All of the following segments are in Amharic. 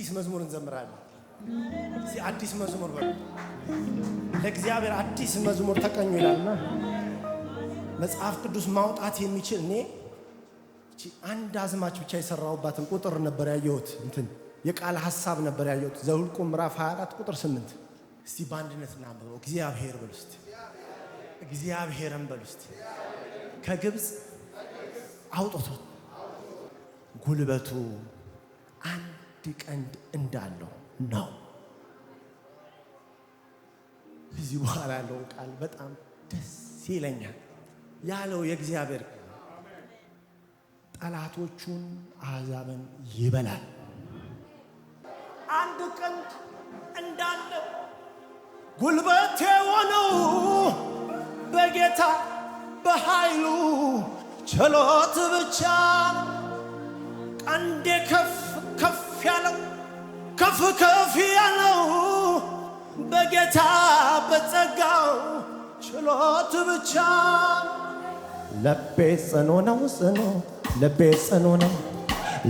አዲስ መዝሙር እንዘምራለን። እዚህ አዲስ መዝሙር በሉ። ለእግዚአብሔር አዲስ መዝሙር ተቀኙ ይላልና መጽሐፍ ቅዱስ ማውጣት የሚችል እኔ አንድ አዝማች ብቻ የሰራውባትን ቁጥር ነበር ያየሁት። እንትን የቃል ሐሳብ ነበር ያየሁት። ዘኍልቍ ምዕራፍ 24 ቁጥር 8 እስቲ በአንድነት እናንብበው። እግዚአብሔር በሉ እስቲ፣ እግዚአብሔርን በሉ እስቲ። ከግብፅ አውጥቶ ጉልበቱ አንድ ቀንድ እንዳለው ነው። እዚህ በኋላ ያለው ቃል በጣም ደስ ይለኛል። ያለው የእግዚአብሔር ጠላቶቹን አሕዛብን ይበላል። አንድ ቀንድ እንዳለው ጉልበት የሆነው በጌታ በኃይሉ ችሎት ብቻ ቀንዴ ከፍ ከፍ ያለው ከፍ ከፍ ያለው በጌታ በጸጋው ችሎት ብቻ። ልቤ ጽኑ ነው ጽኑ፣ ልቤ ጽኑ ነው፣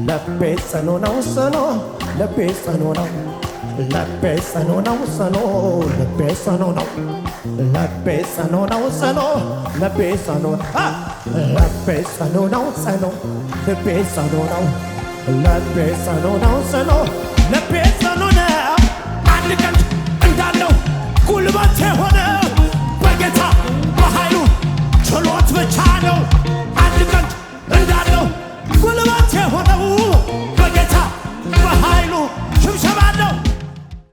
ልቤ ጽኑ ነው ጽኑ፣ ልቤ ጽኑ ነው፣ ልቤ ጽኑ ነው ጽኑ፣ ልቤ ጽኑ ነው፣ ልቤ ጽኑ ነው ጽኑ፣ ልቤ ጽኑ ነው፣ ልቤ ጽኑ ነው ጽኑ፣ ልቤ ጽኑ ነው፣ ልቤ ጽኑ ነው ጽኑ፣ ልቤ ጽኑ ነው። አንድ ቀን እንዳለው ጉልበት የሆነው